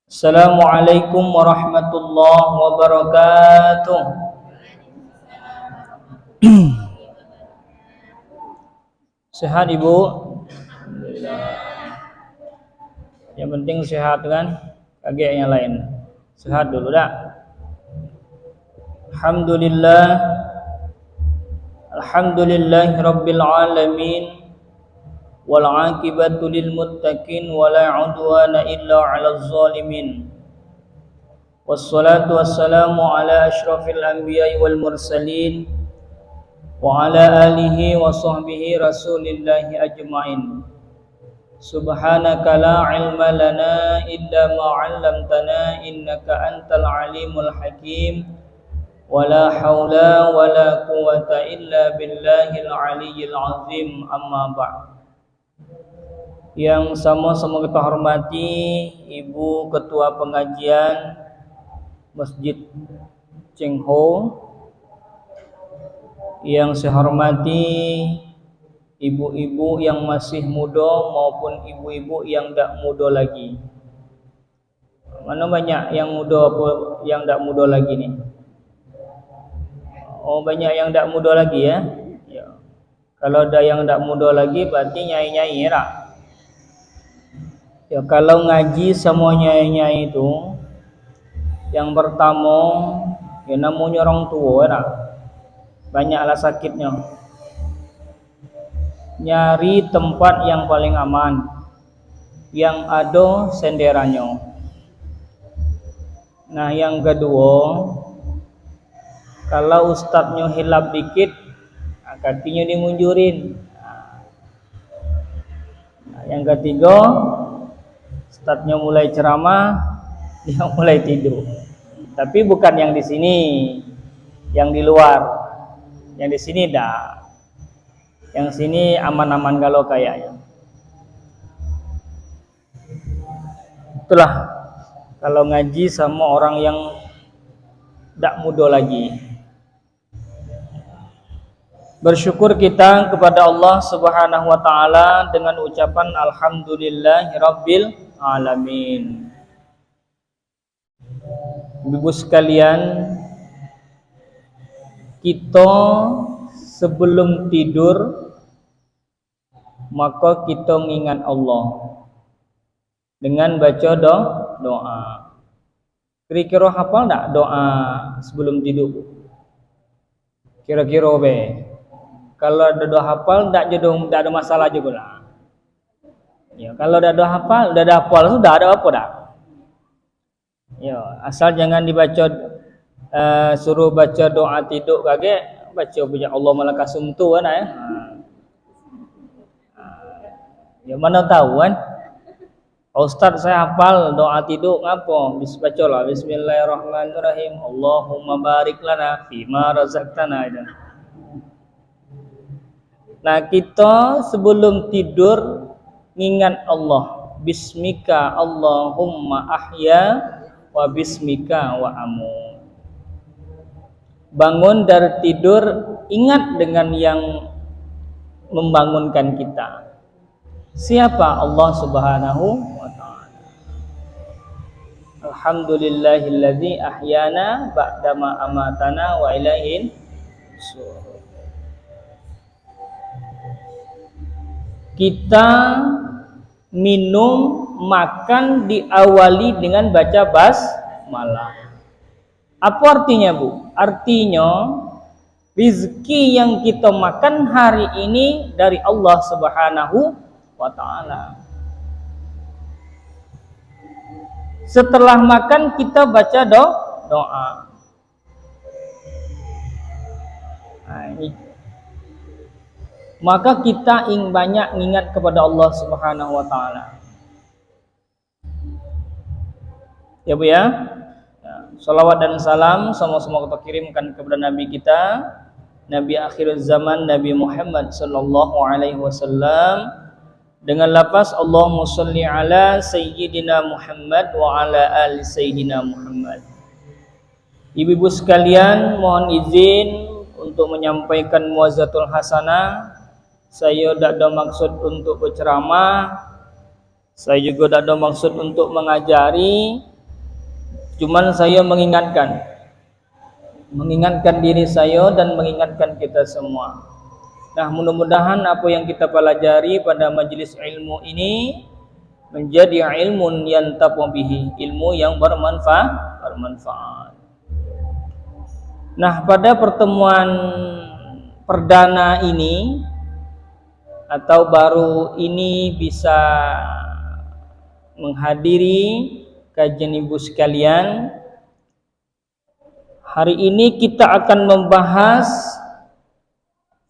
Assalamualaikum warahmatullahi wabarakatuh. Sehat Ibu? Yang penting sehat kan? Kagak yang lain. Sehat dulu dah. Alhamdulillahi rabbil alamin. Wal 'aqibatu lil muttaqin wa la 'udwana illa 'alal zalimin. Wassalatu wassalamu ala asyrafil anbiya'i wal mursalin wa ala alihi wa sahbihi rasulillahi ajma'in. Subhanaka la 'ilma lana illa ma 'allamtana innaka antal 'alimul hakim. Wala haula wala quwwata illa billahil 'aliyyil 'azim. Amma ba'd. Yang sama-sama kita hormati Ibu Ketua Pengajian Masjid Cheng Ho, yang saya hormati ibu-ibu yang masih muda maupun ibu-ibu yang tak muda lagi. Mana banyak yang muda apa yang tak muda lagi ni? Oh, banyak yang tak muda lagi ya. Ya. Kalau ada yang tak muda lagi berarti nyai-nyai tak? Ya, kalau ngaji semuanya itu yang pertama ya namanya orang tua ya, banyaklah sakitnya. Nyari tempat yang paling aman, yang ada senderannya. Nah, yang kedua, kalau ustadznya hilap dikit, kakinya dimunjurin. Nah, yang ketiga, ustadznya mulai ceramah, dia mulai tidur. Tapi bukan yang di sini, yang di luar. Yang di sini dah. Yang sini aman-aman kalau kayaknya. Itulah kalau ngaji sama orang yang tak muda lagi. Bersyukur kita kepada Allah Subhanahu wa taala dengan ucapan alhamdulillahirabbil alamin. Ibu sekalian, kita sebelum tidur maka kita mengingat Allah dengan baca doa. Kira-kira hafal tak doa sebelum tidur? Kira-kira be. Kalau ada doa hafal tak ada masalah juga lah. Ya, kalau dah hafal, dah hafal sudah ada apa dah? Ya, asal jangan dibaca suruh baca doa tidur kaget, baca punya Allah malakasum tu kan ya. Ya mana tahu kan? Ustaz saya hafal doa tidur apa? Bacalah bismillahirrahmanirrahim. Allahumma barik lana fima razaqtana. Nah, kita sebelum tidur ingat Allah. Bismika Allahumma ahya wa bismika wa amu. Bangun dari tidur ingat dengan yang membangunkan kita. Siapa? Allah Subhanahu wa taala. Alhamdulillahilladzi ahyana ba'dama amatana wa ilaihin nusyur. Kita minum, makan diawali dengan baca basmalah. Apa artinya, Bu? Artinya rezeki yang kita makan hari ini dari Allah Subhanahu wa ta'ala. Setelah makan kita baca doa. Maka kita banyak ingat kepada Allah Subhanahu wa ta'ala. Ya Bu ya. Salawat dan salam sama-sama kita kirimkan kepada Nabi kita, Nabi akhir zaman, Nabi Muhammad sallallahu alaihi wasallam, dengan lafaz Allahumma shalli ala sayyidina Muhammad wa ala ali sayyidina Muhammad. Ibu-ibu sekalian, mohon izin untuk menyampaikan muazatul hasanah. Saya tak ada maksud untuk berceramah, saya juga tak ada maksud untuk mengajari, Cuman saya mengingatkan diri saya dan mengingatkan kita semua. Nah, mudah-mudahan apa yang kita pelajari pada majelis ilmu ini menjadi ilmu yang yantafu bihi, ilmu yang bermanfaat. Nah, pada pertemuan perdana ini atau baru ini bisa menghadiri kajian ibu sekalian, hari ini kita akan membahas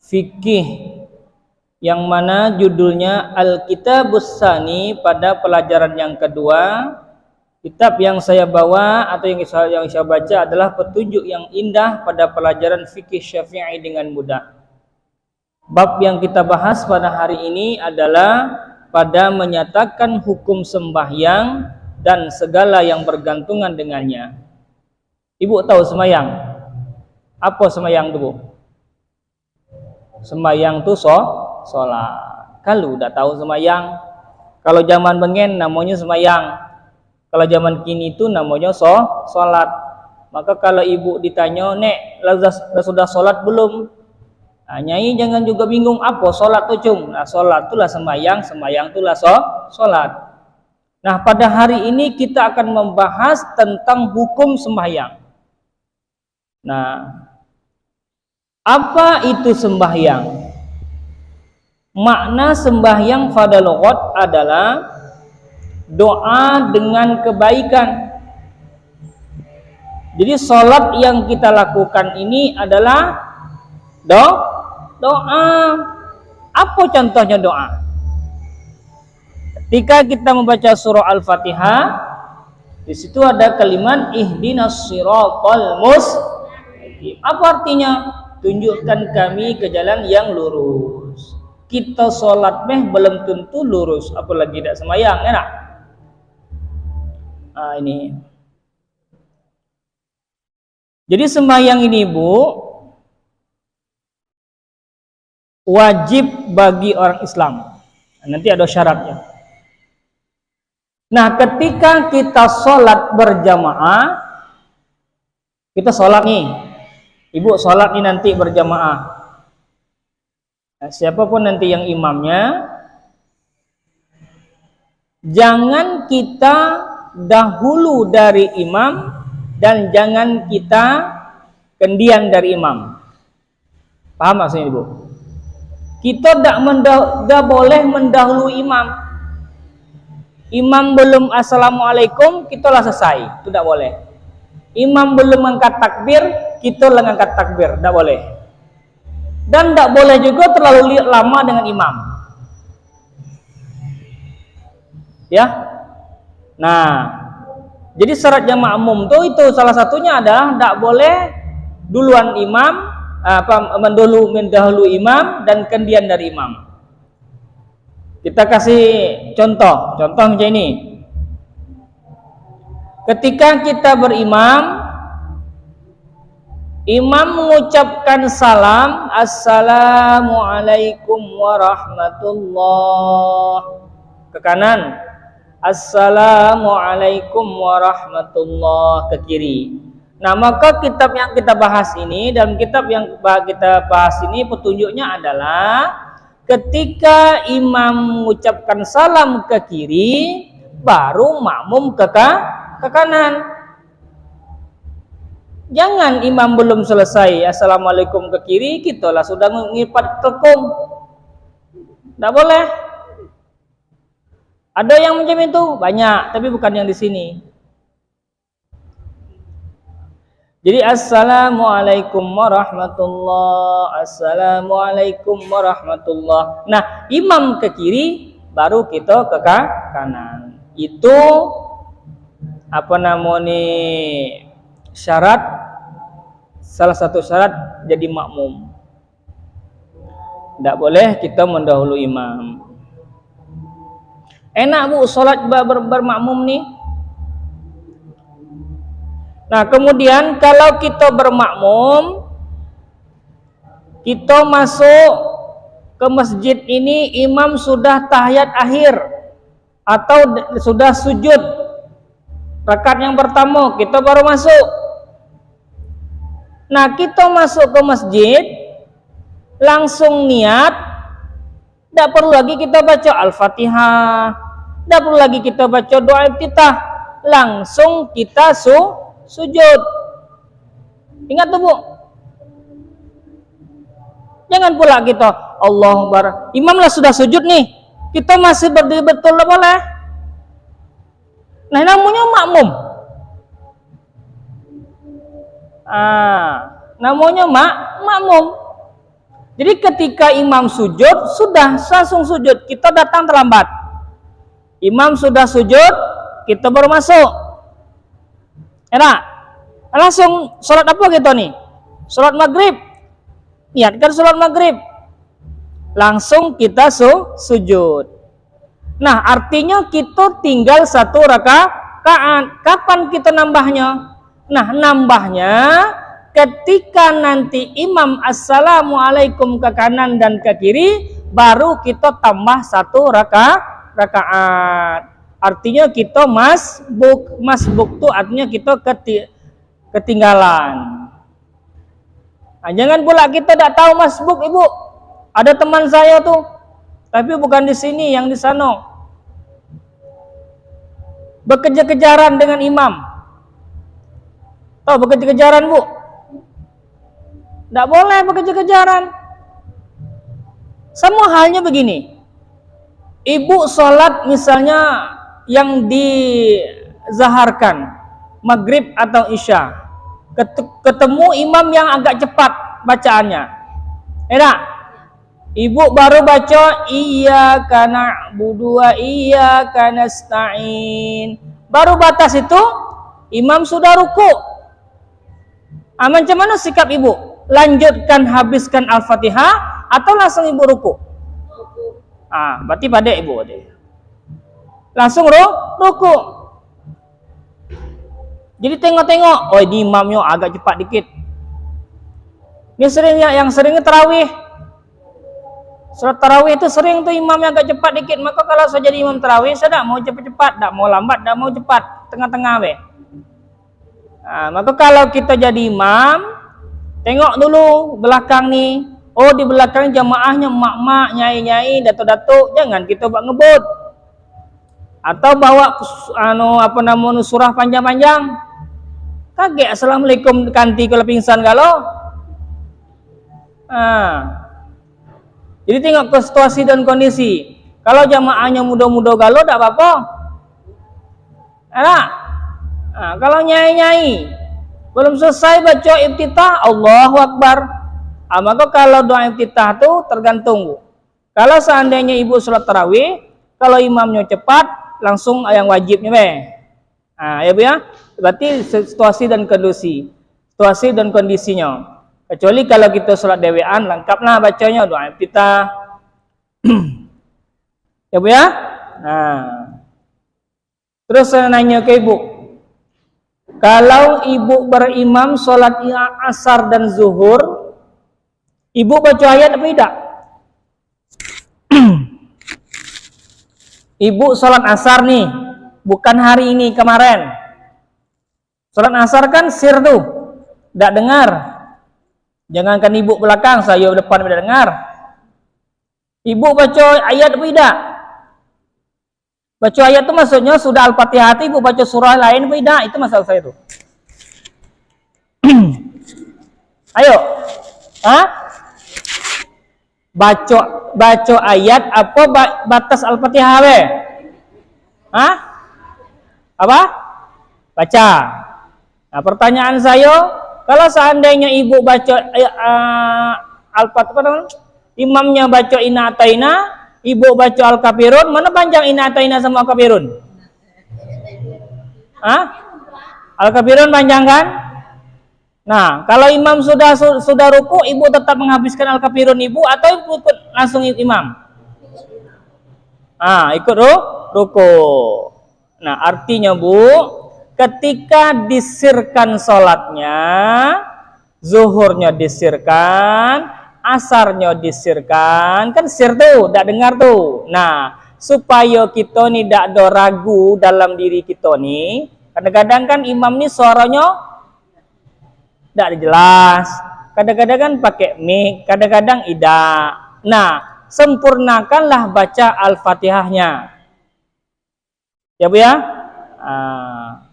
fikih yang mana judulnya Al-Kitabus Tsani pada pelajaran yang kedua. Kitab yang saya bawa atau yang saya baca adalah petunjuk yang indah pada pelajaran fikih Syafi'i dengan mudah. Bab yang kita bahas pada hari ini adalah pada menyatakan hukum sembahyang dan segala yang bergantungan dengannya. Ibu tahu sembahyang? Apa sembahyang itu, Bu? Sembahyang itu sholat. Kalau udah tahu sembahyang, kalau zaman bengen namanya sembahyang, kalau zaman kini itu namanya sholat. Maka kalau ibu ditanya, Nek, sudah sholat belum? Nah, Nyai jangan juga bingung apa sholat itu, Cung. Nah, sholat itulah sembahyang, sembahyang itulah sholat. Nah, pada hari ini kita akan membahas tentang hukum sembahyang. Nah, apa itu sembahyang? Makna sembahyang pada lughat adalah doa dengan kebaikan. Jadi salat yang kita lakukan ini adalah doa. Apa contohnya doa? Ketika kita membaca surah Al-Fatihah, di situ ada kalimat ihdinas siratal mustaqim. Apa artinya? Tunjukkan kami ke jalan yang lurus. Kita sholat belum tentu lurus, apalagi tidak sembahyang, enak. Nah, ini. Jadi sembahyang ini, Bu, wajib bagi orang Islam. Nanti ada syaratnya. Nah, ketika kita sholat berjamaah, kita sholat nih. Ibu sholat nih nanti berjamaah. Nah, siapapun nanti yang imamnya, jangan kita dahulu dari imam dan jangan kita kemudian dari imam. Paham maksudnya, Ibu? Kita tidak boleh mendahului imam. Imam belum assalamualaikum, kita lah selesai. Itu tidak boleh. Imam belum mengangkat takbir, kita lah mengangkat takbir. Tidak boleh. Dan tidak boleh juga terlalu lama dengan imam. Ya. Nah, jadi syaratnya makmum itu salah satunya adalah tidak boleh duluan imam, mendahului imam dan kemudian dari imam. Kita kasih contoh macam ini. Ketika kita berimam, imam mengucapkan salam, Assalamualaikum warahmatullah. Ke kanan, Assalamualaikum warahmatullah, ke kiri. Nah, maka kitab yang kita bahas ini, dalam kitab yang kita bahas ini petunjuknya adalah ketika imam mengucapkan salam ke kiri, baru makmum ke kanan. Jangan imam belum selesai assalamualaikum ke kiri, kita lah sudah mengipat telkom. Tidak boleh. Ada yang macam itu banyak, tapi bukan yang di sini. Jadi assalamualaikum warahmatullah, assalamualaikum warahmatullah. Nah, imam ke kiri, baru kita ke kanan. Itu apa namanya, syarat, salah satu syarat jadi makmum. Tidak boleh kita mendahului imam. Enak, Bu, sholat bermakmum nih. Nah, kemudian kalau kita bermakmum, kita masuk ke masjid ini, imam sudah tahiyat akhir atau sudah sujud. Rakaat yang pertama kita baru masuk. Nah, kita masuk ke masjid, langsung niat, tidak perlu lagi kita baca Al-Fatihah, tidak perlu lagi kita baca doa iftitah, langsung kita sujud. Ingat tuh Bu, jangan pula kita Allahu Akbar, imam lah sudah sujud nih, kita masih berdiri betul boleh. Nah, namanya makmum. Namanya makmum. Jadi ketika imam sujud, sudah langsung sujud. Kita datang terlambat. Imam sudah sujud, kita baru masuk. Enak. Langsung sholat apa kita nih? Sholat maghrib. Niatkan sholat maghrib. Langsung kita sujud. Nah, artinya kita tinggal satu rakaat. Kapan kita nambahnya? Nah, nambahnya ketika nanti imam assalamualaikum ke kanan dan ke kiri, baru kita tambah satu rakaat. Artinya kita masbuk tuh artinya kita ketinggalan. Nah, jangan pula kita tidak tahu masbuk, Ibu. Ada teman saya tuh, tapi bukan di sini, yang di sana. Bekejar-kejaran dengan imam. Tahu bekejar-kejaran, Bu? Tidak boleh bekejar-kejaran. Sama halnya begini. Ibu sholat misalnya yang dizaharkan, maghrib atau isya. Ketemu imam yang agak cepat bacaannya. Enak? Ibu baru baca iyyaka na'budu wa iyyaka nasta'in. Baru batas itu imam sudah ruku. Macam mana sikap ibu? Lanjutkan habiskan Al-Fatihah atau langsung ibu ruku? Berarti pada ibu langsung ruku. Jadi tengok-tengok, oh ini imamnya agak cepat dikit. Ini yang seringnya tarawih. Salat tarawih itu sering tuh imamnya agak cepat dikit. Maka kalau saya jadi imam tarawih, saya tidak mau cepat-cepat, tidak mau lambat, tidak mau cepat, tengah-tengah be. Maka kalau kita jadi imam, tengok dulu belakang nih. Oh, di belakang jamaahnya mak-mak, nyai-nyai, datuk-datuk, jangan kita buat ngebut. Atau bawa surah panjang-panjang. Kaget assalamualaikum kanti kalau pingsan kalau. Jadi tengok ke situasi dan kondisi. Kalau jamaahnya muda-muda galau, tidak apa-apa. Kalau nyai-nyai belum selesai baca iftitah, Allahu Akbar. Maka kalau doa iftitah itu tergantung, Bu. Kalau seandainya ibu sholat tarawih, kalau imamnya cepat, langsung yang wajibnya, be. Ya Bu ya. Berarti situasi dan kondisi. Situasi dan kondisinya. Kecuali kalau kita sholat dewean, lengkaplah bacanya doa iftitah. Ya Bu ya. Terus saya nanya ke ibu, kalau ibu berimam sholat asar dan zuhur, ibu baca ayat apa tidak? Ibu sholat asar nih, bukan hari ini, kemarin. Sholat asar kan sir tuh, tidak dengar. Jangankan ibu belakang, saya depan tidak dengar. Ibu baca ayat apa tidak? Baca ayat itu maksudnya sudah Al-Fatihah, ibu baca surah lain apa tidak? Itu masalah saya tuh. Ayo. Baca ayat apa batas Al-Fatihah we? Apa? Baca. Nah, pertanyaan saya, kalau seandainya ibu baca Al-Fatihah, imamnya baca Inna Ataina, ibu baca Al-Kafirun, mana panjang Inna Ataina sama Al-Kafirun? Al-Kafirun panjang kan? Nah, kalau imam sudah ruku, ibu tetap menghabiskan Al-Kafirun ibu atau ibu ikut langsung imam? Ikut ruku. Nah, artinya Bu, ketika disirkan sholatnya, zuhurnya disirkan, asarnya disirkan, kan sir tuh, tidak dengar tuh. Nah, supaya kita nih tidak ada ragu dalam diri kita nih, Kadang-kadang kan imam nih suaranya tidak jelas. Kadang-kadang kan pakai mic, kadang-kadang tidak. Nah, sempurnakanlah baca Al-Fatihahnya. Ya Bu ya?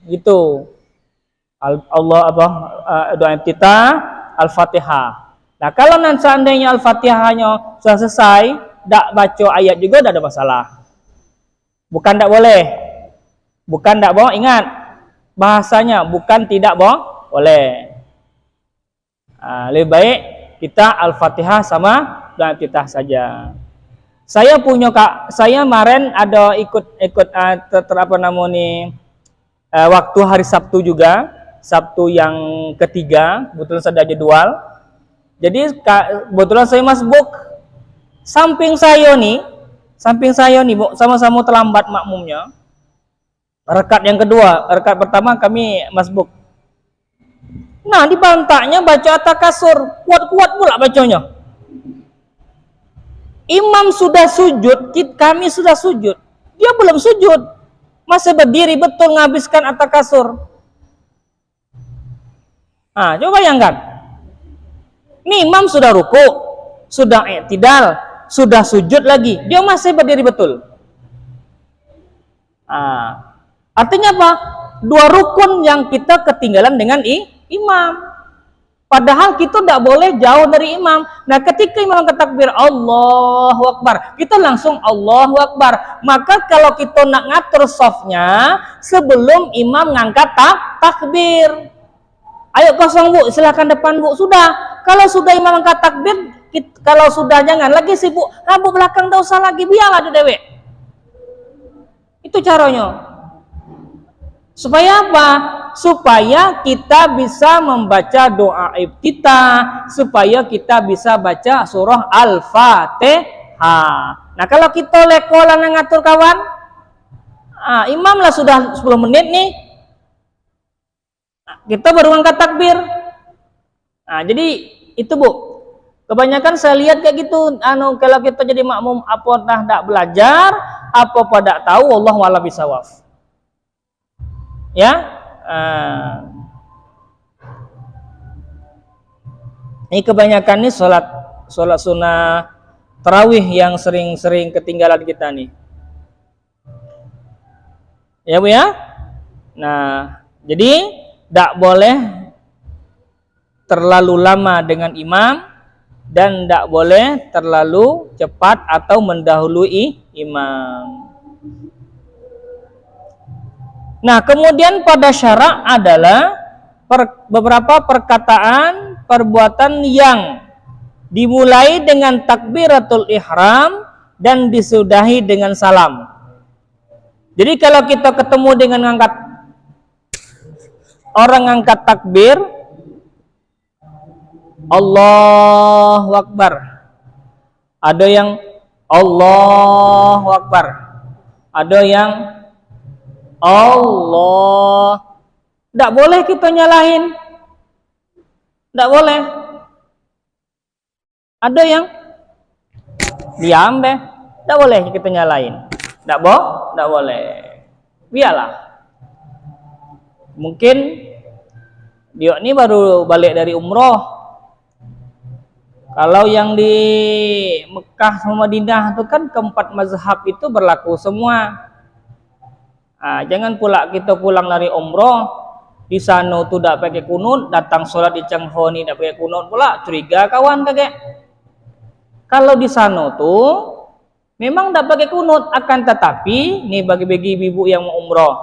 Gitu. Allah apa doa kita Al-Fatihah. Nah, kalau nanti seandainya Al-Fatihahnya sudah selesai, tidak baca ayat juga tidak ada masalah. Bukan tidak boleh. Bukan tidak boleh, ingat. Bahasanya bukan tidak boleh. Lebih baik kita Al-Fatihah sama doa iftitah saja. Saya kemarin ada ikut apa namanya waktu hari Sabtu juga, Sabtu yang ketiga, kebetulan saya ada jadwal. Jadi kebetulan saya masbuk. Samping saya nih sama-sama terlambat makmumnya. Rakaat yang kedua, rakaat pertama kami masbuk. Nah, dibantaknya baca at-takasur, kuat-kuat pula bacanya. Imam sudah sujud, kami sudah sujud. Dia belum sujud. Masih berdiri betul menghabiskan at-takasur. Coba bayangkan. Ini imam sudah ruku, sudah i'tidal, sudah sujud lagi. Dia masih berdiri betul. Artinya apa? Dua rukun yang kita ketinggalan dengan imam. Padahal kita tidak boleh jauh dari imam. Nah, ketika imam angkat takbir Allahu Akbar, kita langsung Allahu Akbar. Maka kalau kita nak ngatur softnya sebelum imam ngangkat takbir, ayo kosong Bu, silakan depan Bu. Sudah. Kalau sudah imam angkat takbir, kalau sudah jangan lagi sibuk. Bu belakang tidak usah lagi, biarlah di dewek. Itu caranya. Supaya apa? Supaya kita bisa membaca doa iftitah, supaya kita bisa baca surah Al-Fatihah. Nah, kalau kita lekolan ngatur kawan, imam lah sudah 10 menit nih, kita baru angkat takbir. Jadi itu Bu, kebanyakan saya lihat kayak gitu. Kalau kita jadi makmum, apa tidak belajar, apa pada tahu, Allah wa'ala bisawab. Ya. Ini kebanyakan nih sholat sunnah tarawih yang sering-sering ketinggalan kita nih. Ya Bu ya. Nah, jadi tidak boleh terlalu lama dengan imam dan tidak boleh terlalu cepat atau mendahului imam. Nah, kemudian pada syarak adalah beberapa perkataan, perbuatan yang dimulai dengan takbiratul ihram dan disudahi dengan salam. Jadi kalau kita ketemu dengan orang angkat takbir, Allahu Akbar. Ada yang Allahu Akbar. Ada yang Allah. Tidak boleh kita nyalahin. Tidak boleh. Ada yang diam deh. Tidak boleh kita nyalahin. Tidak boleh. Biarlah. Mungkin dia ini baru balik dari umroh. Kalau yang di Mekah sama Madinah itu kan keempat mazhab itu berlaku semua. Jangan pula kita pulang dari umroh di sana tuh tidak pakai kunut, datang sholat di Changhoni tidak pakai kunut pula, curiga kawan kakek. Kalau di sana tuh memang tidak pakai kunut, akan tetapi nih bagi-bagi ibu yang mau umroh,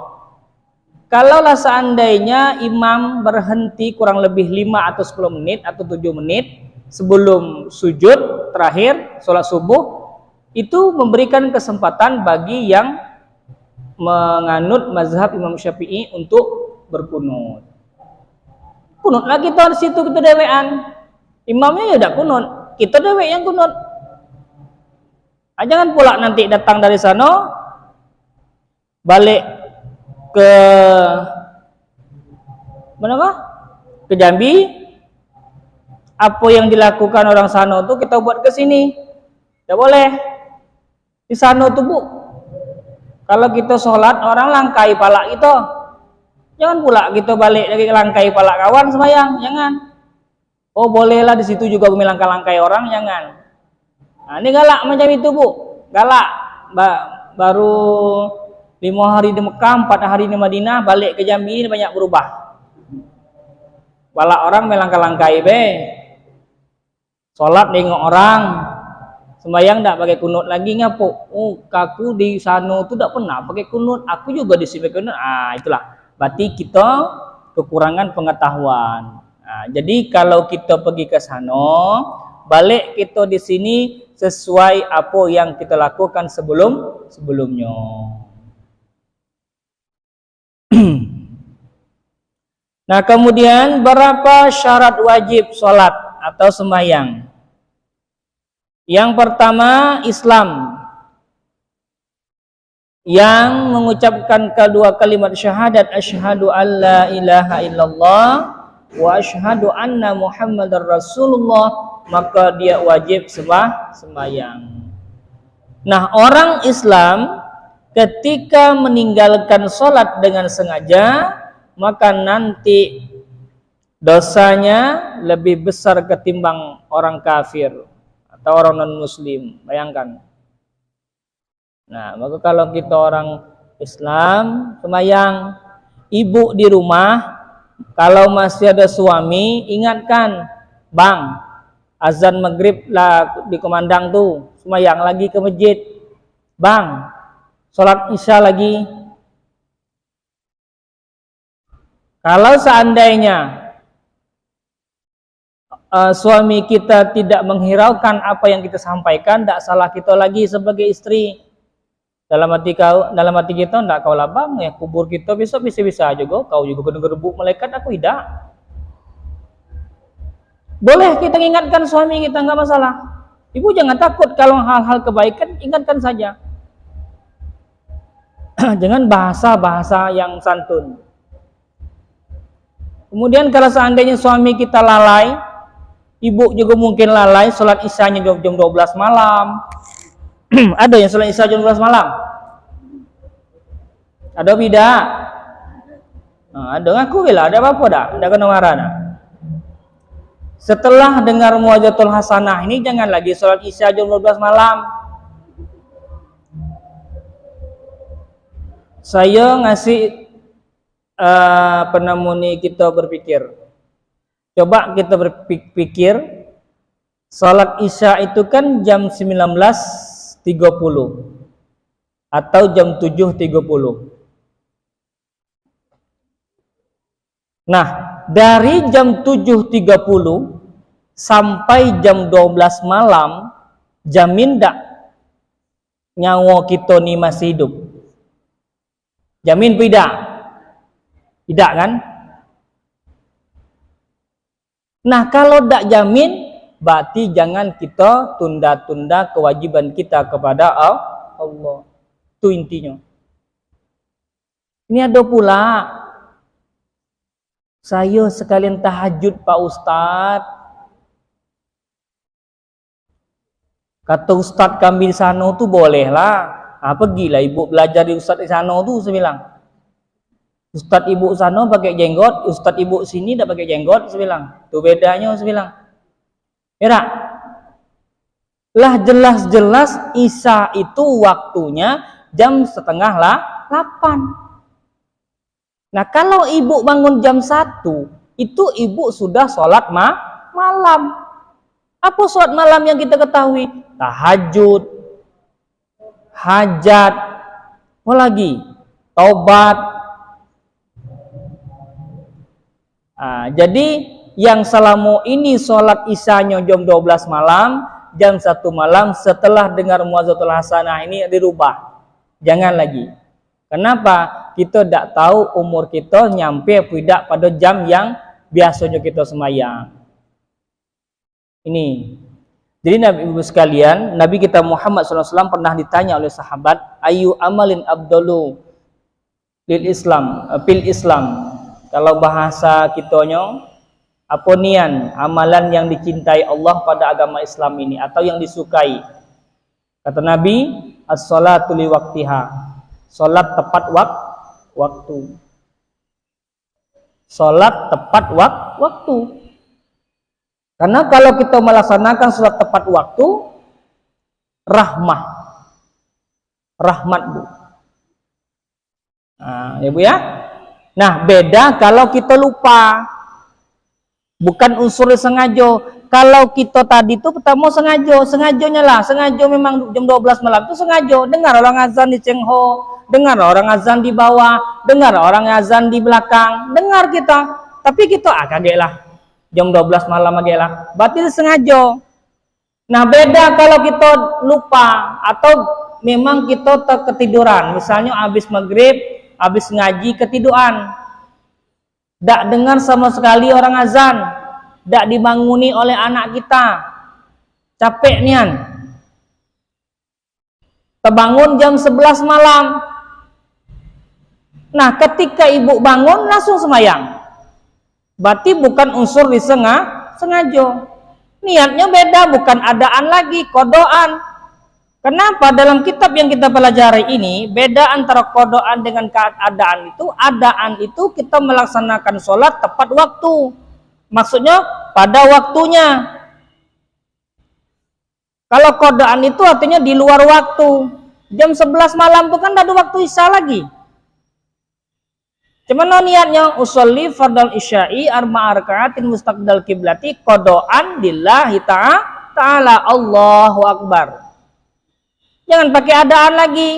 kalaulah seandainya imam berhenti kurang lebih 5 atau 10 menit atau 7 menit sebelum sujud terakhir sholat subuh, itu memberikan kesempatan bagi yang menganut mazhab Imam Syafi'i untuk berkunut. Kunut lagi kita di situ, kita dewean. Imamnya ya udah kunut, kita dewek yang kunut. Jangan pula nanti datang dari sana balik ke mana? Ke Jambi. Apa yang dilakukan orang sana itu kita buat ke sini. Tidak boleh. Di sana tuh Bu, kalau kita sholat orang langkai pala kita. Jangan pula kita balik lagi langkai pala kawan sembahyang, jangan. Oh bolehlah di situ juga melangkah-langkai orang, jangan. Nah, ini galak macam itu Bu, galak. Baru 5 hari di Mekah, 4 hari di Madinah, balik ke Jambi ini banyak berubah. Pala orang melangkah-langkai be, sholat nengok orang, sembahyang tak pakai kunut lagi ngapo? Oh, kaku di sana tu tak pernah pakai kunut, aku juga di sini pakai kunut. Itulah. Berarti kita kekurangan pengetahuan. Jadi kalau kita pergi ke sana, balik kita di sini sesuai apa yang kita lakukan sebelumnya. Nah, kemudian berapa syarat wajib sholat atau sembahyang? Yang pertama, Islam. Yang mengucapkan kedua kalimat syahadat asyhadu alla ilaha illallah wa asyhadu anna muhammadar rasulullah, maka dia wajib sembahyang. Nah, orang Islam ketika meninggalkan sholat dengan sengaja, maka nanti dosanya lebih besar ketimbang orang kafir atau orang non-muslim. Bayangkan. Nah, maka kalau kita orang Islam sembahyang, ibu di rumah, kalau masih ada suami, ingatkan, bang, azan maghrib lah dikumandang tuh, sembahyang lagi ke masjid, bang, sholat isya lagi. Kalau seandainya suami kita tidak menghiraukan apa yang kita sampaikan, tidak salah kita lagi sebagai istri. Dalam hati kita, tidak kau lah bang, ya kubur kita besok bisa-bisa juga, kau juga kena gerbuk malaikat, aku tidak. Boleh kita ingatkan suami kita, nggak masalah. Ibu jangan takut kalau hal-hal kebaikan, ingatkan saja. Jangan bahasa-bahasa yang santun. Kemudian kalau seandainya suami kita lalai, ibu juga mungkin lalai, sholat isyanya jam 12 malam. Ada yang sholat isya jam 12 malam? Ada tidak? Ada, ngaku bila, ada apa-apa dah? Ada kena marah dah. Setelah dengar muwajatul hasanah ini, jangan lagi sholat isya jam 12 malam. Saya ngasih penemuni kita berpikir. Coba kita berpikir, sholat isya itu kan jam 19.30 atau jam 7.30. Nah, dari jam 7.30 sampai jam 12 malam, jamin tak nyawa kita ni masih hidup? Jamin tidak? Tidak kan? Nah, kalau tak jamin, berarti jangan kita tunda-tunda kewajiban kita kepada Allah. Itu intinya. Ini ada pula, saya sekalian tahajud Pak Ustadz. Kata Ustadz kami di sana tu bolehlah. Pergilah ibu belajar di Ustadz di sana tu, saya bilang. Ustadz ibu sana pakai jenggot, Ustadz ibu sini tak pakai jenggot, saya bilang. Tu bedanya, saya bilang. Ya, lah jelas-jelas isya itu waktunya jam 7:30. Nah, kalau ibu bangun jam 1, itu ibu sudah sholat malam. Apa sholat malam yang kita ketahui? Tahajud, hajat, apa lagi? Taubat. Jadi yang selama ini sholat isyanya jam 12 malam, jam 1 malam setelah dengar muwazatul hasanah ini dirubah. Jangan lagi. Kenapa? Kita tidak tahu umur kita nyampe atau tidak pada jam yang biasanya kita sembahyang. Ini. Jadi Nabi Ibu sekalian, Nabi kita Muhammad SAW pernah ditanya oleh sahabat, ayu amalin abdulu lil Islam, fil Islam. Kalau bahasa kitanya, apa nian amalan yang dicintai Allah pada agama Islam ini atau yang disukai? Kata Nabi, as-salatu li waqtiha. Salat tepat waktu. sholat tepat waktu. Karena kalau kita melaksanakan sholat tepat waktu, rahmat Bu. Nah, ya Bu ya. Nah, beda kalau kita lupa. Bukan unsur sengaja. Kalau kita tadi itu pertama sengajanya memang jam 12 malam itu sengaja. Dengar orang azan di Cengho, dengar orang azan di bawah, dengar orang azan di belakang, dengar kita. Tapi kita kaget lah. Jam 12 malam kaget lah. Berarti sengaja. Nah, beda kalau kita lupa atau memang kita ketiduran. Misalnya habis maghrib, habis ngaji ketiduran. Tak dengar sama sekali orang azan, tak dibanguni oleh anak kita, capek nian, terbangun jam 11 malam. Nah, ketika ibu bangun langsung semayang, berarti bukan unsur sengaja. Niatnya beda, bukan adaan lagi, kodoan. Kenapa? Dalam kitab yang kita pelajari ini, beda antara kodoan dengan keadaan itu. Adaan itu kita melaksanakan sholat tepat waktu. Maksudnya pada waktunya. Kalau kodoan itu artinya di luar waktu. Jam 11 malam itu kan ada waktu isya lagi. Cuman niatnya usolli fardal isya'i arba'a raka'atin mustaqbal kiblati kodoan lillahi ta'ala Allahu Akbar. Jangan pakai adaan lagi.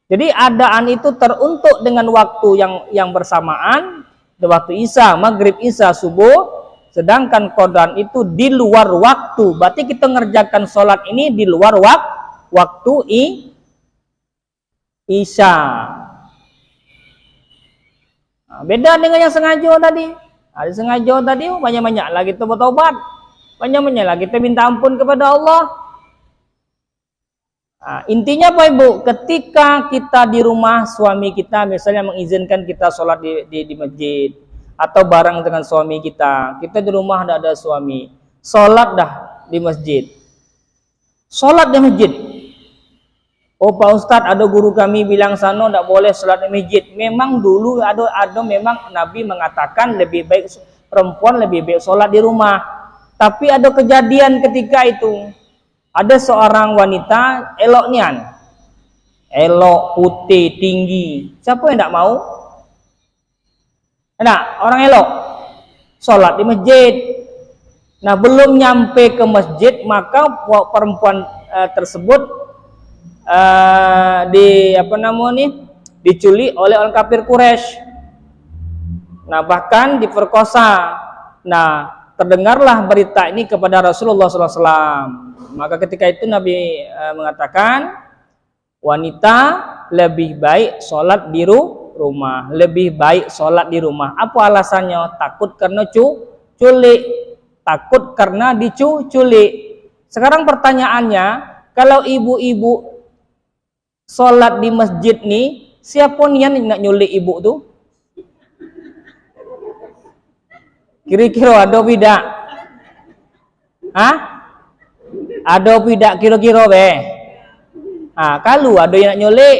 Jadi adaan itu teruntuk dengan waktu yang bersamaan, waktu isya, maghrib, isya, subuh. Sedangkan kodoan itu di luar waktu. Berarti kita ngerjakan sholat ini di luar waktu isya. Nah, beda dengan yang sengaja tadi. Ada sengaja tadi banyak-banyak lagi kita bertobat. Banyak-banyak lagi kita minta ampun kepada Allah. Nah, intinya apa Ibu? Ketika kita di rumah suami kita misalnya mengizinkan kita sholat di masjid atau bareng dengan suami kita di rumah tidak ada suami, sholat dah di masjid. Sholat di masjid. Oh Pak Ustadz, ada guru kami bilang sana tidak boleh sholat di masjid. Memang dulu ada memang Nabi mengatakan lebih baik perempuan lebih baik sholat di rumah. Tapi ada kejadian ketika itu. Ada seorang wanita elok nian. Elok, putih, tinggi. Siapa yang tidak mau? Enak, orang elok. Sholat di masjid. Nah, belum nyampe ke masjid, maka perempuan tersebut diculik oleh orang kafir Quraisy. Nah, bahkan diperkosa. Nah, terdengarlah berita ini kepada Rasulullah SAW. Maka ketika itu Nabi mengatakan wanita lebih baik sholat di rumah, lebih baik sholat di rumah. Apa alasannya? Takut karena culik, takut karena diculik. Sekarang pertanyaannya, kalau ibu-ibu sholat di masjid nih, siapa yang nak nyulik ibu tuh? Kira-kira ada tidak? Hah? Ada tidak kira-kira be? Kalau ada yang nak nyulik,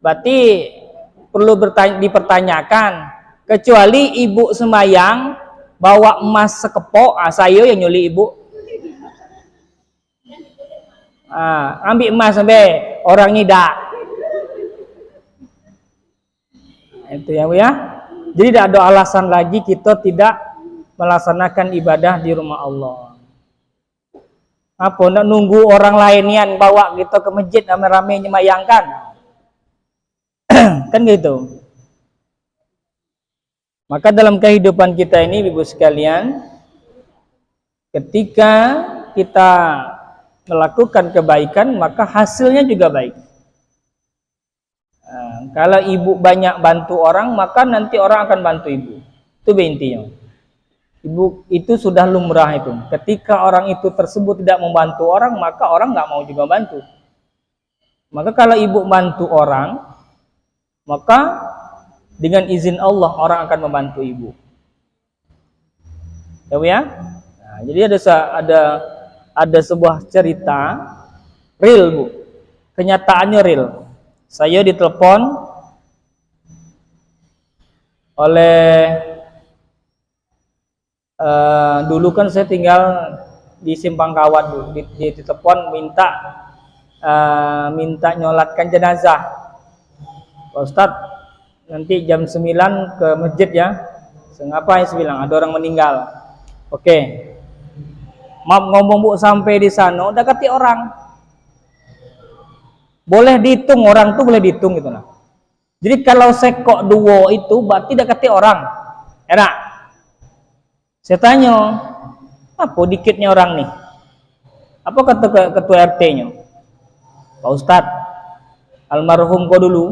berarti perlu dipertanyakan. Kecuali ibu semayang bawa emas sekepok, saya yang nyulik ibu. Ambil emas sampai orang ngidak. Itu ya Bu ya. Jadi tidak ada alasan lagi kita tidak melaksanakan ibadah di rumah Allah. Apa nak nunggu orang lain yang bawa kita ke masjid rame-rame nyemayangkan? Kan gitu. Maka dalam kehidupan kita ini Ibu sekalian, ketika kita melakukan kebaikan maka hasilnya juga baik. Kalau ibu banyak bantu orang, maka nanti orang akan bantu ibu. Itu intinya. Ibu itu sudah lumrah itu. Ketika orang itu tersebut tidak membantu orang, maka orang nggak mau juga bantu. Maka kalau ibu bantu orang, maka dengan izin Allah orang akan membantu ibu. Ya? Nah, jadi ada sebuah cerita real Bu. Kenyataannya real. Saya ditelepon oleh dulu kan saya tinggal di Simpang Kawat dulu, di telepon minta nyolatkan jenazah. Pak Ustadz, nanti jam 9 ke masjid ya. Ngapain saya bilang? Ada orang meninggal. Oke. Maaf ngomong Bu, sampai di sana udah kati orang. Boleh dihitung, orang tuh boleh dihitung gitu nah. Jadi kalau sekok duo itu berarti udah kati orang. Enak. Saya tanya, apa dikitnya orang nih? Apa kata ketua RT-nya? Pak Ustadz, almarhum kau dulu,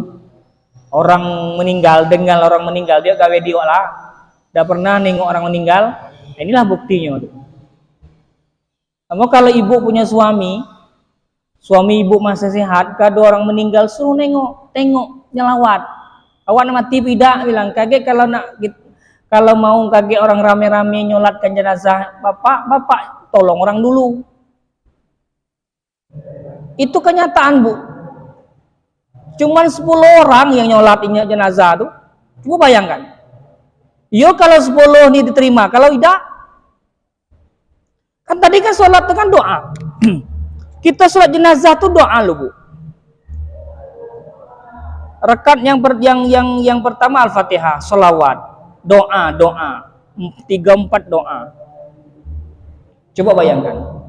orang meninggal, dengan orang meninggal dia gawe dia lah. Udah pernah nengok orang meninggal, inilah buktinya. Kamu kalau ibu punya suami ibu masih sehat, kalau orang meninggal suruh tengok, nyelawat. Awak nama TV tidak bilang, kaget kalau mau kaget orang rame-rame nyolatkan jenazah, bapak tolong orang dulu. Itu kenyataan Bu. Cuman 10 orang yang nyolatin jenazah tuh. Coba bayangkan. Yo kalau 10 ini diterima, kalau tidak, kan tadi kan sholat itu kan doa. Kita sholat jenazah tuh doa loh Bu. Rekat yang pertama Al-Fatihah, sholawat, doa, 3-4 doa. Coba bayangkan.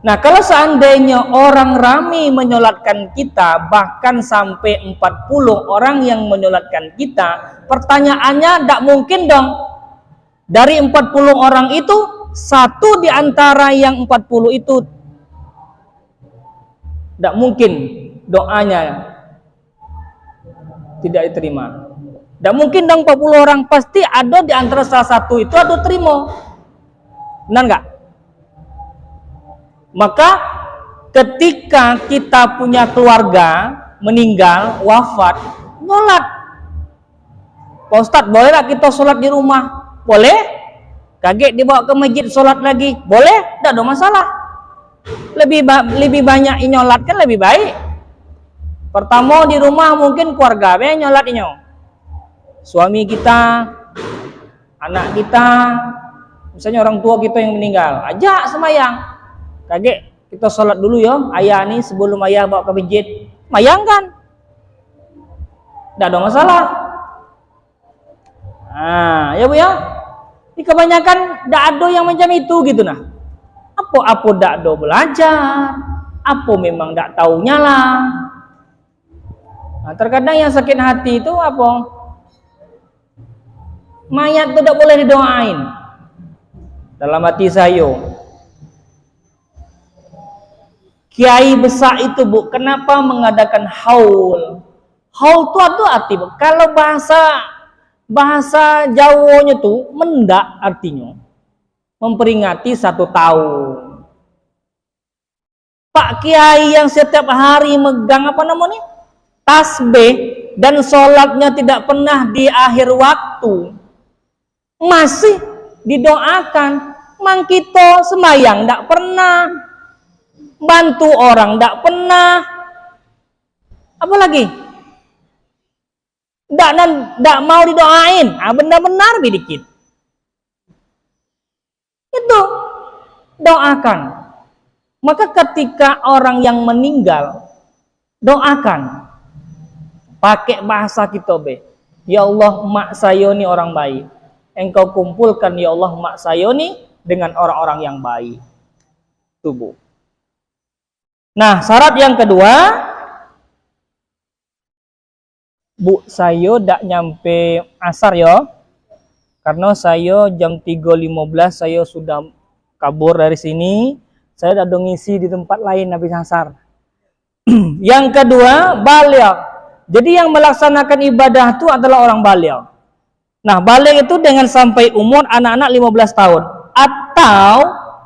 Nah, kalau seandainya orang ramai menyolatkan kita, bahkan sampai 40 orang yang menyolatkan kita, pertanyaannya tidak mungkin dong. Dari 40 orang itu, satu di antara yang 40 itu tidak mungkin doanya tidak diterima. Tidak mungkin dong 40 orang, pasti ada di antara salah satu itu atau terima. Benar nggak? Maka ketika kita punya keluarga meninggal, wafat, nyolat. Pak Ustadz, bolehlah kita sholat di rumah? Boleh. Kaget dibawa ke masjid sholat lagi? Boleh, tidak ada masalah. Lebih banyak nyolat kan lebih baik. Pertama di rumah mungkin keluarga nyolat inyo. Suami kita, anak kita, misalnya orang tua kita yang meninggal, ajak semayang. Kaget kita sholat dulu ya, ayah nih sebelum ayah bawa ke masjid, mayangkan, tidak ada masalah. Nah, ya Bu ya, ini kebanyakan tidak ada yang macam itu gitu nah. Apa tidak ada belajar, apa memang tidak tahunya lah. Nah, terkadang yang sakit hati itu apa? Mayat itu tidak boleh didoain. Dalam hati saya, kiai besar itu Bu, kenapa mengadakan haul? Haul itu arti Bu. Kalau bahasa Jawanya tuh mendak artinya memperingati 1 tahun. Pak Kiai yang setiap hari megang apa namanya? Tasbih dan sholatnya tidak pernah di akhir waktu, masih didoakan. Mang kita sembahyang tidak pernah, bantu orang tidak pernah, apalagi tidak mau didoain. Benar-benar dikit itu doakan. Maka ketika orang yang meninggal, doakan pakai bahasa kita be. Ya Allah, mak saya ini orang baik, engkau kumpulkan ya Allah mak saya ini dengan orang-orang yang baik. Tubuh. Nah, syarat yang kedua, Bu, saya tidak nyampe asar ya, karena saya jam 3.15 saya sudah kabur dari sini. Saya sudah ngisi di tempat lain habis asar. Yang kedua, baligh. Jadi yang melaksanakan ibadah itu adalah orang baligh. Nah, baligh itu dengan sampai umur anak-anak 15 tahun atau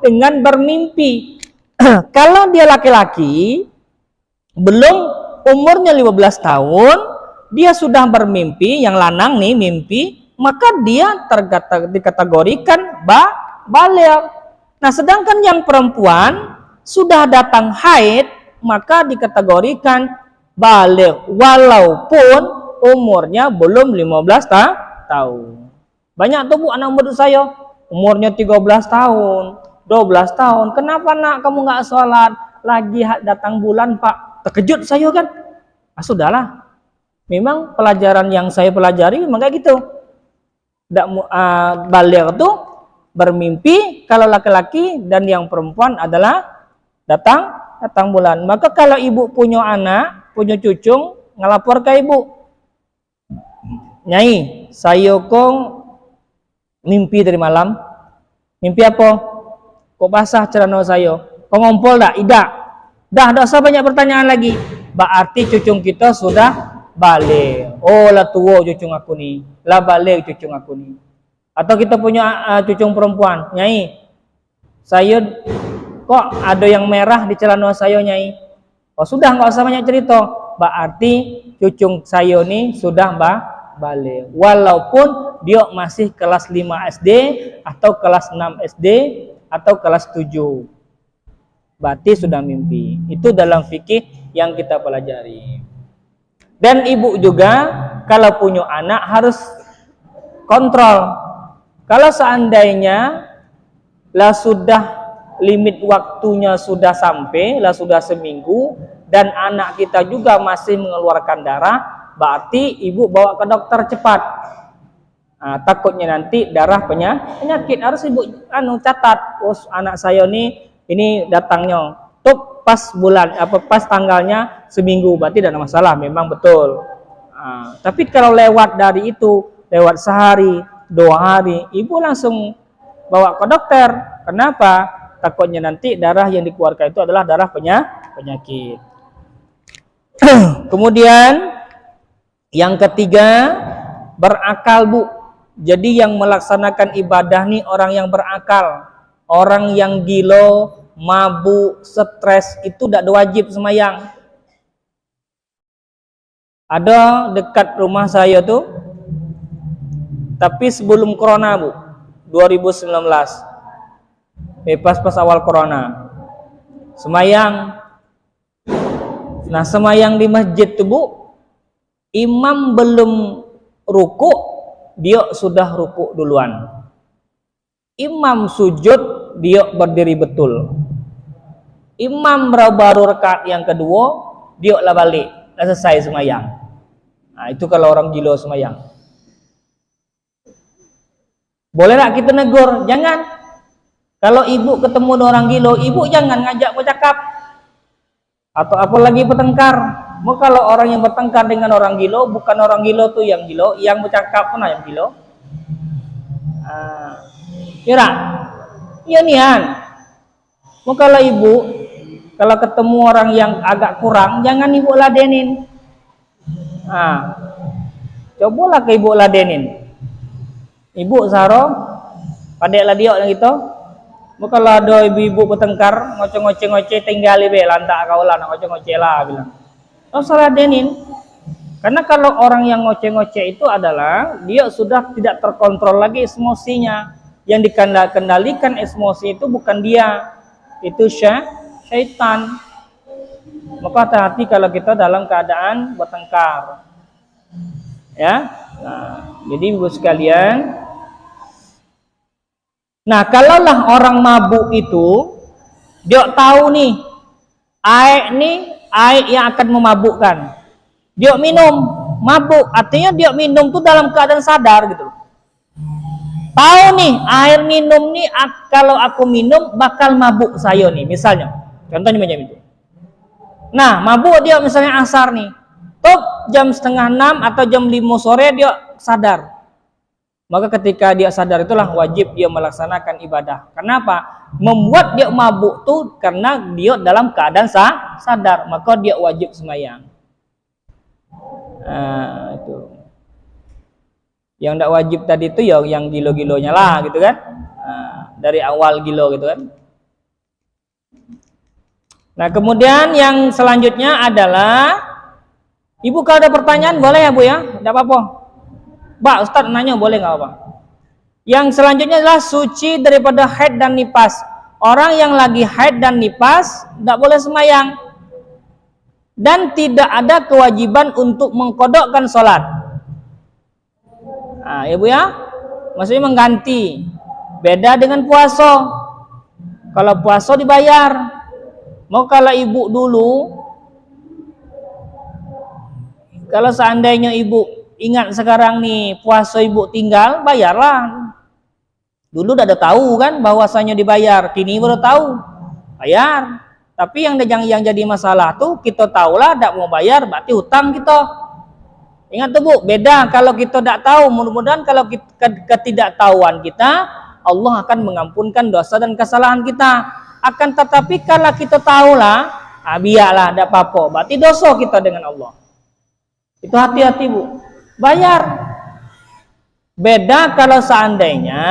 dengan bermimpi. Kalau dia laki-laki belum umurnya 15 tahun, dia sudah bermimpi, yang lanang nih mimpi, maka dia dikategorikan baligh. Nah, sedangkan yang perempuan sudah datang haid, maka dikategorikan baligh walaupun umurnya belum 15 tahu. Banyak tuh Bu anak murid saya, umurnya 13 tahun, 12 tahun. Kenapa nak kamu nggak sholat? Lagi datang bulan Pak. Terkejut saya kan. Ah sudahlah. Memang pelajaran yang saya pelajari memang kayak gitu. Baligh tuh bermimpi kalau laki-laki dan yang perempuan adalah datang bulan. Maka kalau ibu punya anak, punya cucu, ngelapor ke ibu. Nyai, saya kong mimpi dari malam. Mimpi apa? Kok basah celana saya? Kok ngompol dah? Tidak. Dah usah banyak pertanyaan lagi. Berarti cucu kita sudah balik. Oh lah tua cucu aku nih. Lah balik cucu aku nih. Atau kita punya cucu perempuan. Nyai, saya kok ada yang merah di celana saya Nyai. Oh sudah nggak usah banyak cerita. Berarti cucu saya nih sudah balik. Walaupun dia masih kelas 5 SD atau kelas 6 SD atau kelas 7. Berarti sudah mimpi. Itu dalam fikih yang kita pelajari. Dan ibu juga kalau punya anak harus kontrol. Kalau seandainya lah sudah limit waktunya sudah sampai, lah sudah seminggu dan anak kita juga masih mengeluarkan darah, berarti ibu bawa ke dokter cepat. Takutnya nanti darah penyakit. Harus ibu catat, oh anak saya ini datangnya tuh pas bulan pas tanggalnya seminggu, berarti tidak ada masalah, memang betul. Tapi kalau lewat dari itu, lewat sehari, 2 hari, ibu langsung bawa ke dokter. Kenapa? Takutnya nanti darah yang dikeluarkan itu adalah darah penyakit. Kemudian yang ketiga, berakal Bu. Jadi yang melaksanakan ibadah nih orang yang berakal. Orang yang gila, mabuk, stres itu tidak wajib sembahyang. Ada dekat rumah saya tuh, tapi sebelum corona Bu, 2019, pas awal corona, sembahyang. Nah sembahyang di masjid tuh Bu, imam belum ruku, dia sudah ruku duluan. Imam sujud, dia berdiri betul. Imam baru rakaat yang kedua, dia lah balik, lah selesai sembahyang. Nah itu kalau orang gila sembahyang. Boleh tak kita negur? Jangan. Kalau ibu ketemu orang gila, ibu jangan ngajak bercakap. Atau apalagi bertengkar. Mau kalau orang yang bertengkar dengan orang gila, bukan orang gila tuh yang gila, yang bercakap pun yang gila. Kira, iya nian. Mau kalau ibu, kalau ketemu orang yang agak kurang, jangan ibu ladenin. Cobalah ke ibu ladenin. Ibu Saro, padeklah dia yang gitu. Mau kalau ada ibu-ibu bertengkar, ngoceh-ngoceh tinggali be, lantak kau lah, ngoceh-ngoceh lah bilang. Oh salah denin. Karena kalau orang yang ngoceh-ngoceh itu adalah dia sudah tidak terkontrol lagi emosinya. Yang dikendalikan emosi itu bukan dia, itu syaitan. Maka hati-hati kalau kita dalam keadaan bertengkar. Ya. Nah, jadi ibu sekalian. Nah, kalaulah orang mabuk itu dia tahu nih air yang akan memabukkan. Dia minum, mabuk. Artinya dia minum tuh dalam keadaan sadar gitu. Tahu nih, air minum nih kalau aku minum bakal mabuk saya nih, misalnya. Contohnya macam itu. Nah, mabuk dia misalnya asar nih. Top jam 5:30 atau jam 5 sore dia sadar. Maka ketika dia sadar itulah wajib dia melaksanakan ibadah. Kenapa? Membuat dia mabuk tuh karena dia dalam keadaan sadar, maka dia wajib sembahyang. Itu. Yang tidak wajib tadi itu ya yang gilo-gilonya lah gitu kan. Dari awal gilo gitu kan. Nah, kemudian yang selanjutnya adalah ibu kalau ada pertanyaan boleh ya Bu ya? Tidak apa-apa. Mbak, Ustaz nanya boleh nggak apa? Yang selanjutnya adalah suci daripada haid dan nifas. Orang yang lagi haid dan nifas tidak boleh sembahyang. Dan tidak ada kewajiban untuk mengkodokkan sholat. Ya Bu ya, maksudnya mengganti. Beda dengan puasa. Kalau puasa dibayar. Mau kalau ibu dulu, kalau seandainya ibu ingat sekarang nih puasa ibu tinggal, bayarlah. Dulu udah ada tahu kan bahwasanya dibayar, kini baru tahu bayar. Tapi yang jadi masalah tuh kita tahulah tidak mau bayar berarti hutang kita. Ingat tuh Bu, beda kalau kita tidak tahu. Mudah-mudahan kalau ketidaktahuan kita, Allah akan mengampunkan dosa dan kesalahan kita. Akan tetapi kalau kita tahulah, biarlah tidak apa-apa. Berarti dosa kita dengan Allah. Itu hati-hati Bu. Bayar. Beda kalau seandainya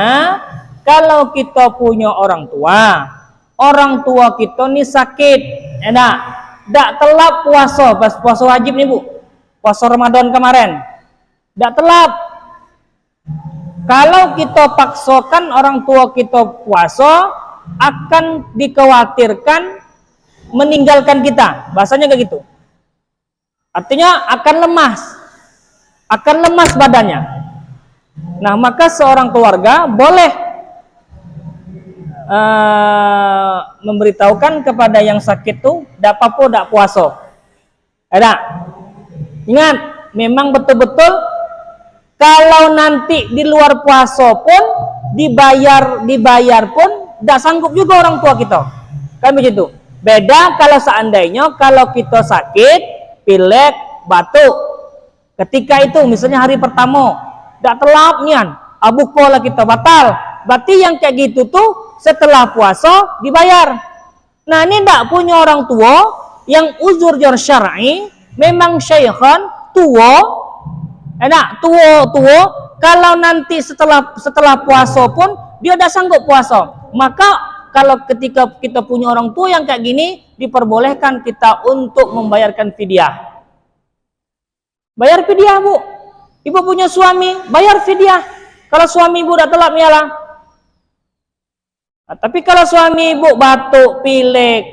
kalau kita punya orang tua kita nih sakit, enak, tidak telat puasa, pas puasa wajib nih Bu, puasa Ramadan kemarin, tidak telat. Kalau kita paksakan orang tua kita puasa, akan dikhawatirkan meninggalkan kita, bahasanya kayak gitu. Artinya akan lemas badannya. Nah, maka seorang keluarga boleh memberitahukan kepada yang sakit tuh, tidak apa-apa, tidak puasa. Ingat, memang betul-betul kalau nanti di luar puasa pun dibayar pun tidak sanggup juga orang tua kita. Kan begitu. Beda kalau seandainya kalau kita sakit, pilek, batuk. Ketika itu misalnya hari pertama tidak telat nian, bukola kita batal. Berarti yang kayak gitu tuh setelah puasa dibayar. Nah, ini tidak punya orang tua yang uzur syar'i, memang syaikhon tua, tua. Kalau nanti setelah puasa pun dia tidak sanggup puasa, maka kalau ketika kita punya orang tua yang kayak gini, diperbolehkan kita untuk membayarkan fidyah. Bayar fidyah Bu. Ibu punya suami, bayar fidyah. Kalau suami ibu udah telat mialah. Nah, tapi kalau suami ibu batuk, pilek,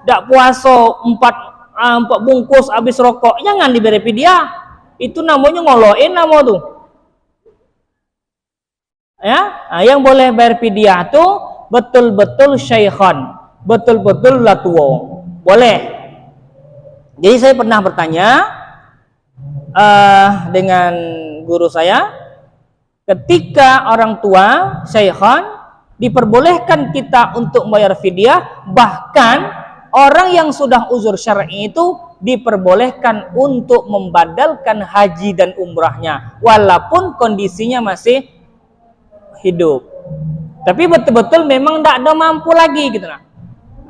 tidak puasa 4 bungkus habis rokok, jangan diberi fidyah. Itu namanya ngoloin nama tuh. Ya, yang boleh bayar fidyah tuh betul-betul syaikhon, betul-betul latua. Boleh. Jadi saya pernah bertanya dengan guru saya, ketika orang tua syaikhon diperbolehkan kita untuk membayar fidyah, bahkan orang yang sudah uzur syar'i itu diperbolehkan untuk membadalkan haji dan umrahnya walaupun kondisinya masih hidup. Tapi betul-betul memang tidak ada mampu lagi gitu nah.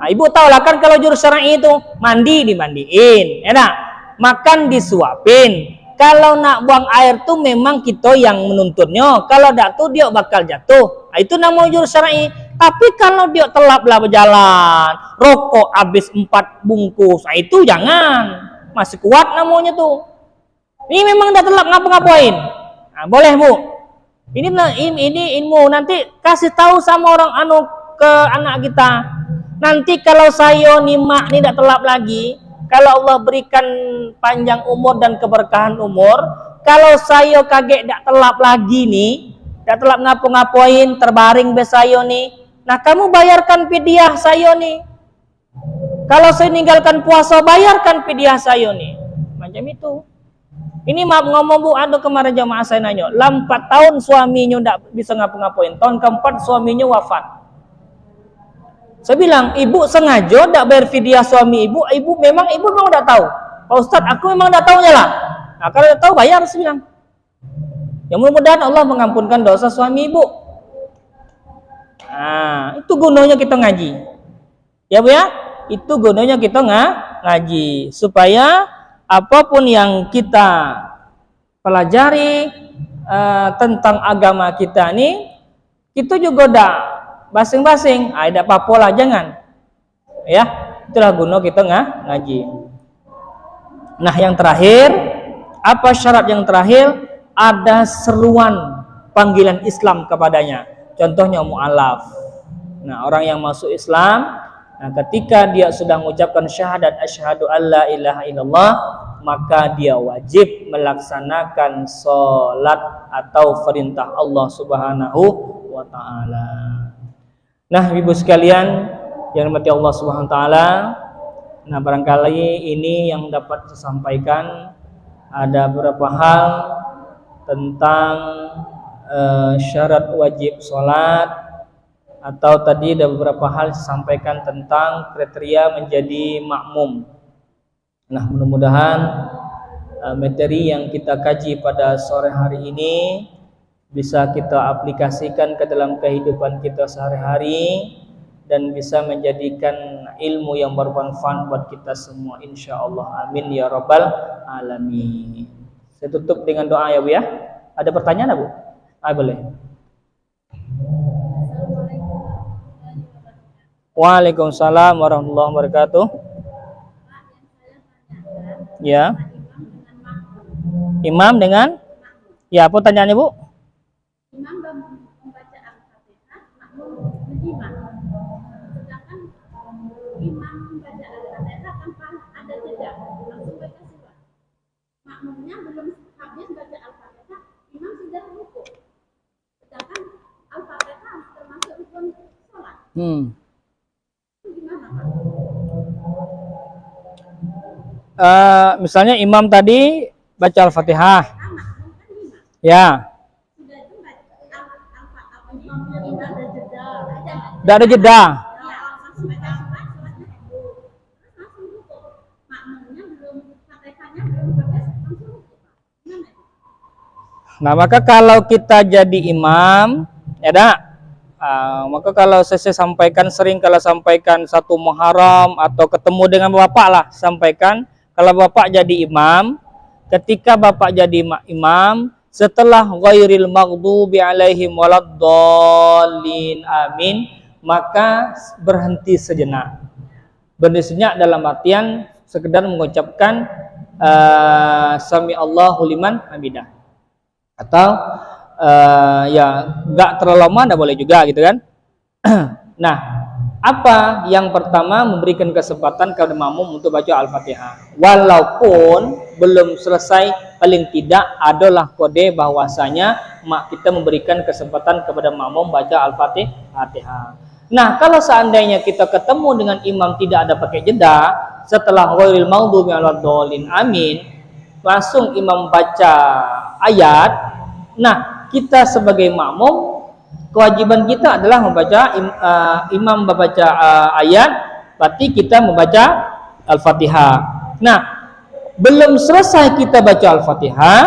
Ibu tahu lah kan kalau jurus syar'i itu mandi dimandiin, enak. Makan disuapin. Kalau nak buang air tuh memang kita yang menuntunnya. Kalau tidak tuh dia bakal jatuh. Itu namanya jurus syar'i. Tapi kalau dia telat lah berjalan, rokok habis 4 bungkus, itu jangan. Masih kuat namanya tuh. Ini memang udah telat ngapa-ngapain. Boleh Bu. Ini ilmu nanti kasih tahu sama orang ke anak kita. Nanti kalau saya nih mak nih tidak telat lagi, kalau Allah berikan panjang umur dan keberkahan umur, kalau saya kaget tidak telat lagi nih, tidak telat ngapa-ngapain, terbaring be saya nih, nah kamu bayarkan fidyah saya nih. Kalau saya meninggalkan puasa, bayarkan fidyah saya nih. Macam itu. Ini maaf ngomong Bu, ada kemarin jamaah saya nanya, 4 tahun suaminya tidak bisa ngapa-ngapain, tahun keempat suaminya wafat. Saya bilang, ibu sengaja tidak bayar fidyah suami ibu memang udah tahu. Pak Ustadz, aku memang udah tahunya lah. Nah, kalau udah tahu bayar, saya bilang. Ya mudah-mudahan Allah mengampunkan dosa suami ibu. Nah, itu gunanya kita ngaji. Ya Bu ya, itu gunanya kita ngaji supaya apapun yang kita pelajari tentang agama kita nih, kita juga udah masing-masing, ada apa-apa lah, jangan. Ya, itulah guna kita ngaji. Nah, yang terakhir, apa syarat yang terakhir? Ada seruan panggilan Islam kepadanya. Contohnya mu'alaf. Nah, orang yang masuk Islam, nah ketika dia sudah mengucapkan syahadat asyhadu alla ilaha illallah maka dia wajib melaksanakan sholat atau perintah Allah Subhanahu wa ta'ala. Nah, ibu sekalian yang dirahmati Allah Subhanahu wa ta'ala, nah barangkali ini yang dapat saya sampaikan. Ada beberapa hal tentang syarat wajib sholat, atau tadi ada beberapa hal disampaikan tentang kriteria menjadi makmum. Nah, mudah-mudahan materi yang kita kaji pada sore hari ini bisa kita aplikasikan ke dalam kehidupan kita sehari-hari dan bisa menjadikan ilmu yang bermanfaat buat kita semua, insyaallah. Amin ya rabbal alamin. Saya tutup dengan doa ya Bu ya. Ada pertanyaan Bu? Boleh. Waalaikumsalam warahmatullahi wabarakatuh. Ya. Imam dengan? Ya, apa pertanyaannya Bu? Imam membaca Al-Fatihah, makmum beriman. Sedangkan imam membaca Al-Fatihah tanpa ada jeda, langsung baca surah. Makmumnya belum habis baca Al-Fatihah, imam sudah rukuk. Sedangkan Al-Fatihah termasuk rukun sholat. Itu gimana Pak? Misalnya imam tadi baca Al-Fatihah. Makmum kan imam. Ya. Tidak ada jeda. Nah, maka kalau kita jadi imam, ya dak. Maka kalau saya sampaikan sering, kalau sampaikan satu Muharram atau ketemu dengan bapak lah, sampaikan kalau bapak jadi imam, ketika bapak jadi imam, setelah ghairil maghdubi alaihim waladdallin amin, maka berhenti sejenak. Berhenti sejenak dalam artian sekedar mengucapkan sami Allahu liman hamidah. Atau ya enggak terlalu lama, enggak boleh juga gitu kan. Nah, apa yang pertama, memberikan kesempatan kepada makmum untuk baca Al-Fatihah walaupun belum selesai, paling tidak adalah kode bahwasanya kita memberikan kesempatan kepada makmum baca Al-Fatihah. Nah, kalau seandainya kita ketemu dengan imam tidak ada pakai jeda, setelah ghairil maghdubi waladdallin amin, langsung imam baca ayat. Nah, kita sebagai makmum, kewajiban kita adalah membaca imam membaca ayat, berarti kita membaca Al-Fatihah. Nah, belum selesai kita baca Al-Fatihah,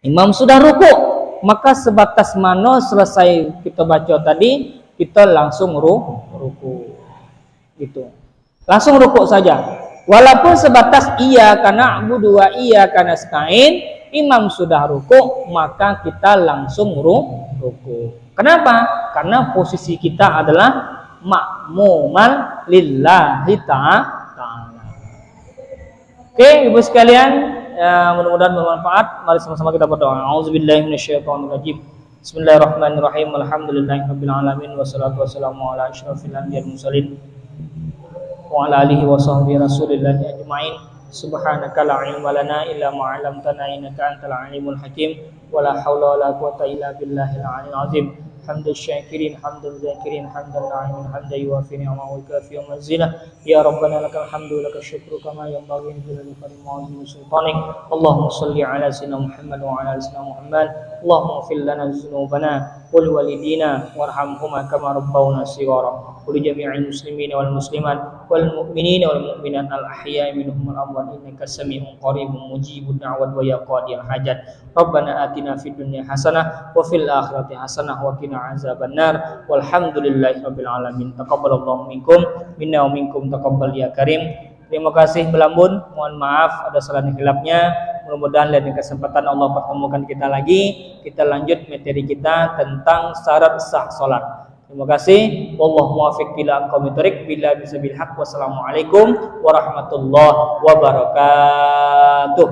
imam sudah rukuk, maka sebatas mana selesai kita baca tadi, kita langsung rukuk. Gitu. Langsung rukuk saja. Walaupun sebatas iyyaka na'budu wa iyyaka nasta'in, imam sudah rukuk, maka kita langsung rukuk. Kenapa? Karena posisi kita adalah makmuman lillahi ta'ala. Oke, Ibu sekalian, mudah-mudahan bermanfaat. Mari sama-sama kita berdoa. A'udzubillahi minasyaitonirrajim. Bismillahirrahmanirrahim. Alhamdulillahirabbil alamin, wassalatu wassalamu ala asyrofil anbiya'il mursalin wa ala alihi wa sahbihi rasulillahi ajma'in. Subhanaka la ilma lana illa ma 'allamtana innaka antal alimul hakim. Wala haula wala quwwata illa billahil aliyyil azim. Hamdal syakirin, hamdal zakirin, hamdal na'imin, hamdan yuwafi ni'amahu wa yukafi mazidah. Ya Rabbana lakal hamdu lakal syukru kama yanbaghi li jalali qadri wa sultanik. Allahumma shalli ala sayyidina Muhammad wa ala ali sayyidina Muhammad. Allahumma ighfir lana dzunubana wa liwalidina warhamhuma kama rabbawna shighara. ولجميع المسلمين والمسلمات والمؤمنين والمؤمنات الأحياء منهم والأموات إنك سميع قريب مجيب الدعوات ويا قاضي الحاجات. ربنا آتنا في الدنيا حسنة وفي الآخرة حسنة وقنا عذاب النار والحمد لله رب العالمين. تقبل الله منكم منا ومنكم تقبل ya karim. Terima kasih Belambun, mohon maaf ada salah khilafnya. Mudah-mudahan lain kesempatan Allah pertemukan kita lagi. Kita lanjut materi kita tentang syarat sah salat. Terima kasih. Wallahu muwaffiq ila aqwamit thoriq bila bisabil haq. Wassalamualaikum warahmatullahi wabarakatuh.